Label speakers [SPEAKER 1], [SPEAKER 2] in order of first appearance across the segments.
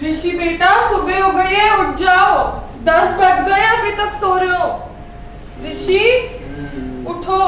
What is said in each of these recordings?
[SPEAKER 1] ऋषि बेटा, सुबह हो गई है, उठ जाओ। 10 बज गए, अभी तक सो रहे हो। ऋषि, उठो।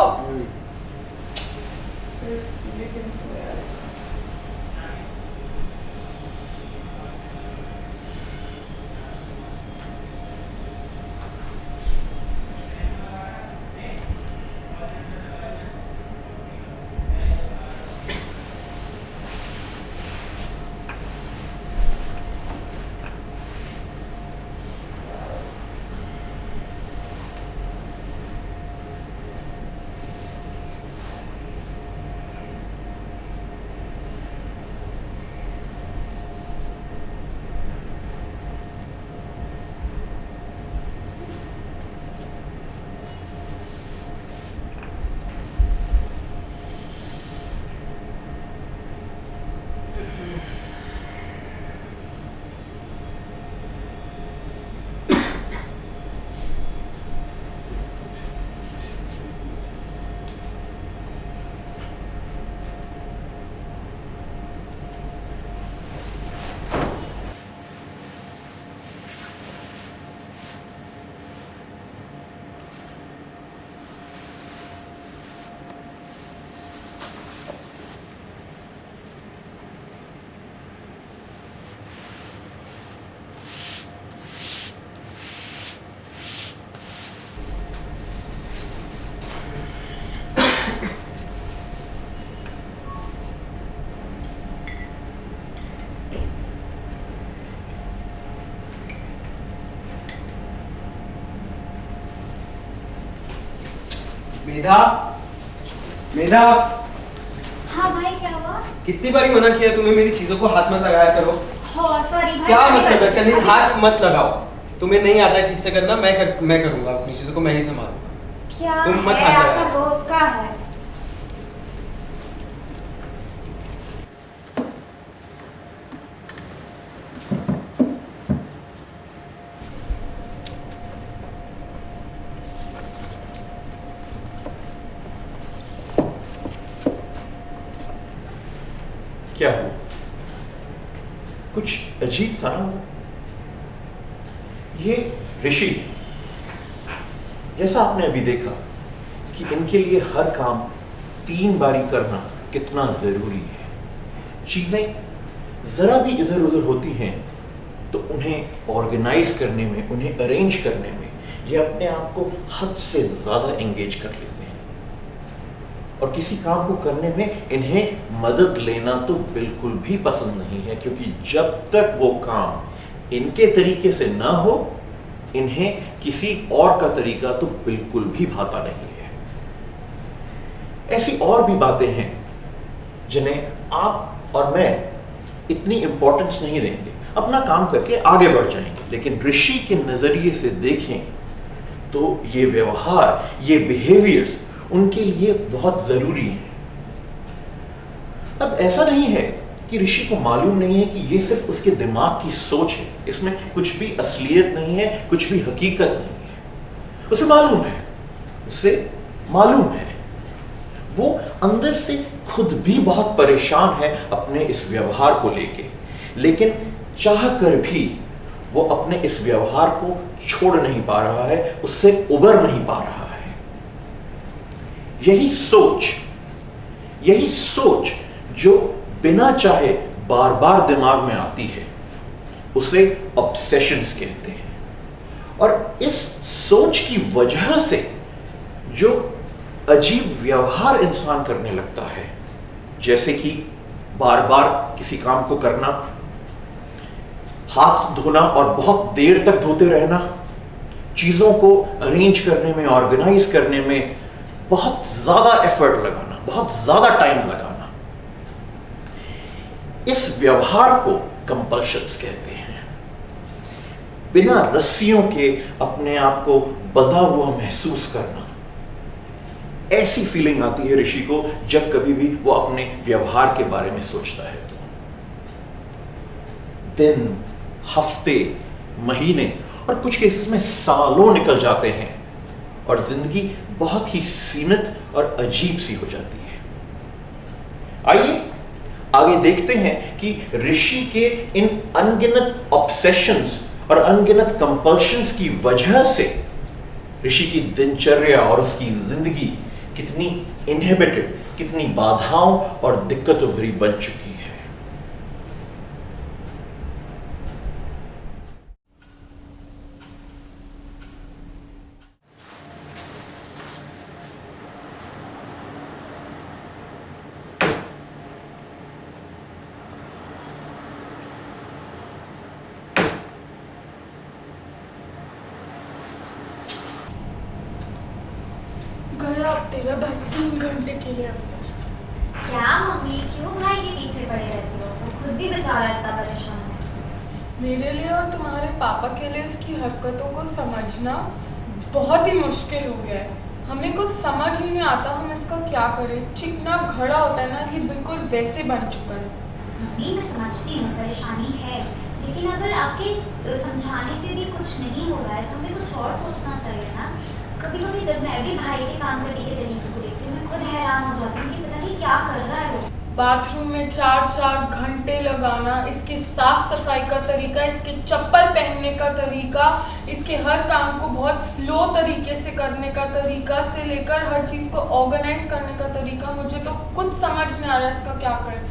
[SPEAKER 2] मेधा, मेधा।
[SPEAKER 3] हाँ भाई, क्या हुआ?
[SPEAKER 2] कितनी बारी मना किया तुम्हें मेरी चीजों को हाथ मत लगाया करो।
[SPEAKER 3] सॉरी भाई।
[SPEAKER 2] क्या मतलब है करने? हाथ मत लगाओ। तुम्हें नहीं आता ठीक से करना, मैं करूंगा। अपनी चीजों को मैं ही संभालूंगा।
[SPEAKER 3] क्या
[SPEAKER 2] तुम मत
[SPEAKER 3] है?
[SPEAKER 2] हाथ लगाओ।
[SPEAKER 3] आपका रोज का है।
[SPEAKER 4] क्या हुआ? कुछ अजीब था ना वो। ये ऋषि, जैसा आपने अभी देखा कि इनके लिए हर काम 3 बारी करना कितना जरूरी है। चीजें जरा भी इधर उधर होती हैं तो उन्हें ऑर्गेनाइज करने में, उन्हें अरेंज करने में ये अपने आप को हद से ज्यादा एंगेज कर लेते हैं। और किसी काम को करने में इन्हें मदद लेना तो बिल्कुल भी पसंद नहीं है, क्योंकि जब तक वो काम इनके तरीके से ना हो, इन्हें किसी और का तरीका तो बिल्कुल भी भाता नहीं है। ऐसी और भी बातें हैं जिन्हें आप और मैं इतनी इंपॉर्टेंस नहीं देंगे, अपना काम करके आगे बढ़ जाएंगे। लेकिन ऋषि के नजरिए से देखें तो ये व्यवहार, ये बिहेवियर्स उनके लिए बहुत जरूरी है। अब ऐसा नहीं है कि ऋषि को मालूम नहीं है कि ये सिर्फ उसके दिमाग की सोच है, इसमें कुछ भी असलियत नहीं है, कुछ भी हकीकत नहीं है। उसे मालूम है, उसे मालूम है। वो अंदर से खुद भी बहुत परेशान है अपने इस व्यवहार को लेके, लेकिन चाह कर भी वो अपने इस व्यवहार को छोड़ नहीं पा रहा है, उससे उबर नहीं पा रहा है। यही सोच जो बिना चाहे बार बार दिमाग में आती है, उसे ऑब्सेशंस कहते हैं। और इस सोच की वजह से जो अजीब व्यवहार इंसान करने लगता है, जैसे कि बार बार किसी काम को करना, हाथ धोना और बहुत देर तक धोते रहना, चीजों को अरेंज करने में, ऑर्गेनाइज करने में बहुत ज्यादा एफर्ट लगाना, बहुत ज्यादा टाइम लगाना, इस व्यवहार को कंपल्शंस कहते हैं। बिना रस्सियों के अपने आप को बंधा हुआ महसूस करना, ऐसी फीलिंग आती है ऋषि को जब कभी भी वो अपने व्यवहार के बारे में सोचता है। तो दिन, हफ्ते, महीने और कुछ केसेस में सालों निकल जाते हैं और जिंदगी बहुत ही सीमित और अजीब सी हो जाती है। आइए आगे देखते हैं कि ऋषि के इन अनगिनत ऑब्सेशंस और अनगिनत कंपल्शंस की वजह से ऋषि की दिनचर्या और उसकी जिंदगी कितनी इनहिबिटेड, कितनी बाधाओं और दिक्कतों भरी बन चुकी है।
[SPEAKER 1] गया अब तेरा भाई 3 घंटे के लिए अब तक।
[SPEAKER 3] क्या मम्मी, क्यों भाई के पीछे पड़े रहती हो? वो खुद भी बेचारा इतना परेशान है।
[SPEAKER 1] मेरे लिए और तुम्हारे पापा के लिए इसकी हरकतों को समझना बहुत ही मुश्किल हो गया है। हमें कुछ समझ ही नहीं आता हम इसका क्या करें। चिकना घड़ा होता है ना, ये बिल्कुल वैसे बन चुका है।
[SPEAKER 3] मम्मी मैं समझती हूँ परेशानी है, लेकिन अगर आपके समझाने से भी कुछ नहीं हो रहा है तो हमें कुछ और सोचना चाहिए ना। कभी कभी जब मैं भी भाई के काम करने के तरीके को देखती हूँ मैं खुद हैरान हो जाती हूँ कि पता नहीं क्या कर रहा है वो।
[SPEAKER 1] बाथरूम में 4-4 घंटे लगाना, इसके साफ सफाई का तरीका, इसके चप्पल पहनने का तरीका, इसके हर काम को बहुत स्लो तरीके से करने का तरीका से लेकर हर चीज़ को ऑर्गेनाइज करने का तरीका, मुझे तो कुछ समझ नहीं आ रहा इसका क्या करें।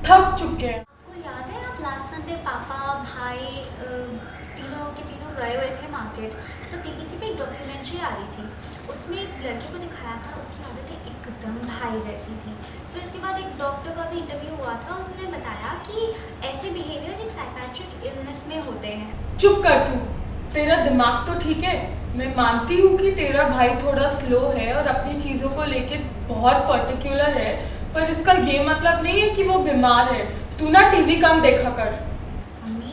[SPEAKER 1] थक चुके हैं।
[SPEAKER 3] आपको याद है आप लास्ट संडे पापा भाई तीनों के तीनों गए हुए थे मार्केट, तो पीबीसी पे एक डॉक्यूमेंट्री आ रही थी। उसमें एक लड़के को दिखाया था, उसकी आदतें एकदम भाई जैसी थी। फिर उसके बाद एक डॉक्टर का भी इंटरव्यू हुआ था, उसने बताया कि ऐसे बिहेवियर्स एक साइकेट्रिक इलनेस में होते हैं।
[SPEAKER 1] चुप कर तू, तेरा दिमाग तो ठीक है। मैं मानती हूँ कि तेरा भाई थोड़ा स्लो है और अपनी चीज़ों को लेके बहुत पर्टिकुलर है, पर इसका ये मतलब नहीं है कि वो बीमार है। तू ना टीवी कम देखा कर।
[SPEAKER 3] मम्मी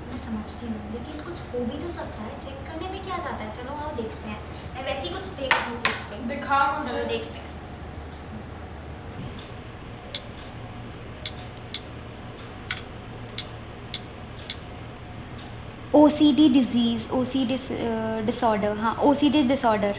[SPEAKER 3] मैं समझती हूँ, लेकिन कुछ हो भी तो सकता है। चेक करने में क्या जाता है, चलो आओ देखते हैं। मैं वैसे ही कुछ देख रही हूँ इस पे।
[SPEAKER 1] दिखा मुझे।
[SPEAKER 3] चलो देखते हैं। OCD डिजीज़, OCD डिसऑर्डर, हाँ OCD डिसऑर्डर।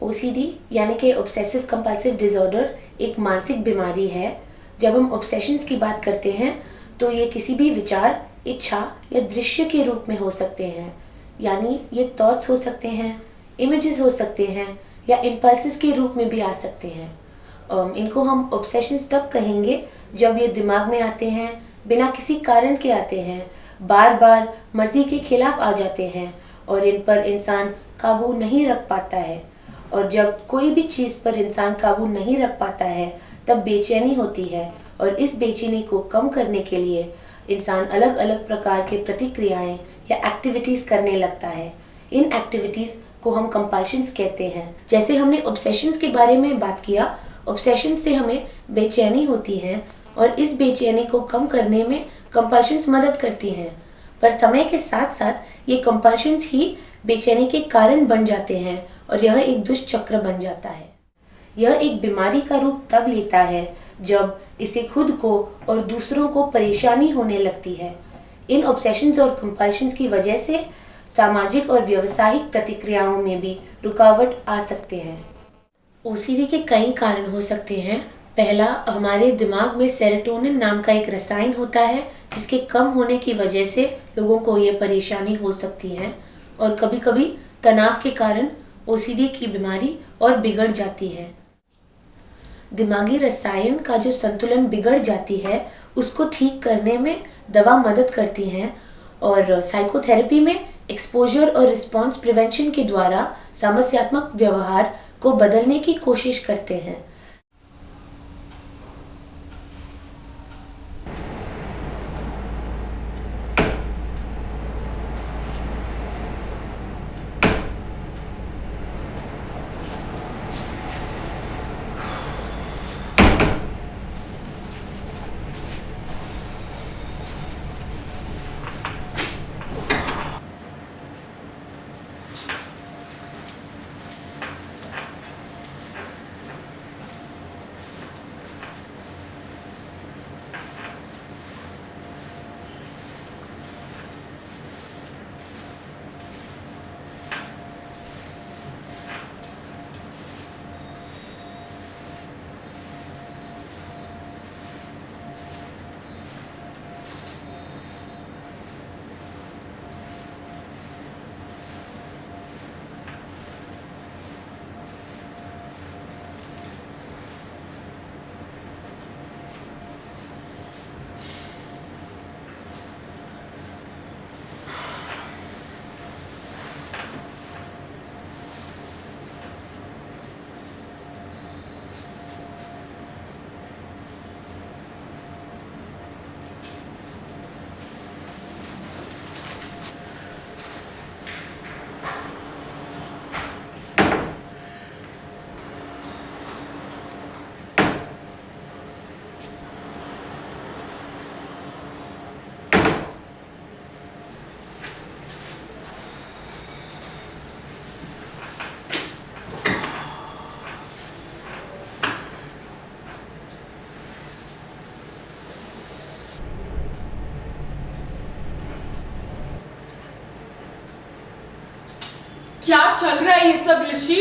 [SPEAKER 5] OCD यानी कि ऑब्सेसिव कंपल्सिव डिसऑर्डर एक मानसिक बीमारी है। जब हम ऑब्सेशंस की बात करते हैं तो ये किसी भी विचार, इच्छा या दृश्य के रूप में हो सकते हैं। यानी ये थॉट्स हो सकते हैं, इमेजेस हो सकते हैं या इम्पल्सेस के रूप में भी आ सकते हैं। इनको हम ऑब्सेशंस तब कहेंगे जब ये दिमाग में आते हैं, बिना किसी कारण के आते हैं, बार बार मर्जी के खिलाफ आ जाते हैं और इन पर इंसान काबू नहीं रख पाता है। और जब कोई भी चीज़ पर इंसान काबू नहीं रख पाता है तब बेचैनी होती है, और इस बेचैनी को कम करने के लिए इंसान अलग अलग प्रकार के प्रतिक्रियाएं या एक्टिविटीज़ करने लगता है। इन एक्टिविटीज़ को हम कंपल्शंस कहते हैं। जैसे हमने ऑब्सेशंस के बारे में बात किया, ऑब्सेशन से हमें बेचैनी होती है और इस बेचैनी को कम करने में कंपल्शंस मदद करती हैं। पर समय के साथ साथ ये कंपल्शंस ही बेचैनी के कारण बन जाते हैं और यह एक दुष्चक्र बन जाता है। यह एक बीमारी का रूप तब लेता है जब इसे खुद को और दूसरों को परेशानी होने लगती है। इन ऑब्सेशंस और कंपल्शंस की वजह से सामाजिक और व्यावसायिक प्रतिक्रियाओं में भी रुकावट आ सकते हैं। OCD के कई कारण हो सकते हैं। पहला, हमारे दिमाग में सेरोटोनिन नाम का एक रसायन होता है जिसके कम होने की वजह से लोगों को ये परेशानी हो सकती है, और कभी कभी तनाव के कारण OCD की बीमारी और बिगड़ जाती है। दिमागी रसायन का जो संतुलन बिगड़ जाती है उसको ठीक करने में दवा मदद करती हैं, और साइकोथेरेपी में एक्सपोजर और रिस्पॉन्स प्रिवेंशन के द्वारा समस्यात्मक व्यवहार को बदलने की कोशिश करते हैं।
[SPEAKER 1] क्या चल रहा है ये सब ऋषि?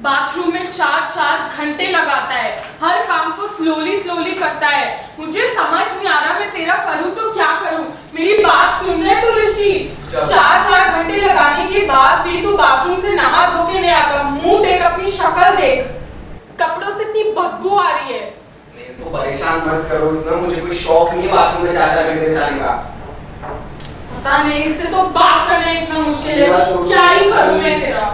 [SPEAKER 1] बाथरूम में 4-4 घंटे लगाता है, हर काम को स्लोली करता है। मुझे समझ नहीं आ रहा मैं तेरा करूँ तो क्या करूँ। मेरी बात सुन ले तू ऋषि। 4-4 घंटे लगाने के बाद भी तू बाथरूम से नहा धो के नहीं आता। मुंह देख, अपनी शक्ल देख, कपड़ों से इतनी बदबू आ रही है।
[SPEAKER 2] मेरे को परेशान मत करो इतना, मुझे कोई शौक नहीं है बाथरूम में 4-4 घंटे बिताने का।
[SPEAKER 1] पता नहीं, इससे तो बात करना इतना मुश्किल है। क्या ही करूँ मैं तेरा।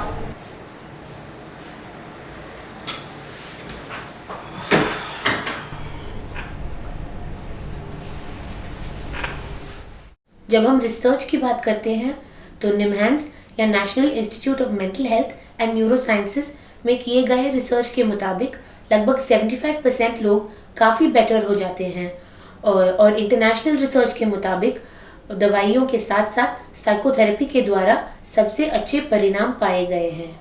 [SPEAKER 5] जब हम रिसर्च की बात करते हैं तो निमहांस या national institute of mental health and neuro sciences में किए गए रिसर्च के मुताबिक लगभग 75% लोग काफ़ी बेटर हो जाते हैं और इंटरनेशनल रिसर्च के मुताबिक दवाइयों के साथ साथ साइकोथेरेपी के द्वारा सबसे अच्छे परिणाम पाए गए हैं।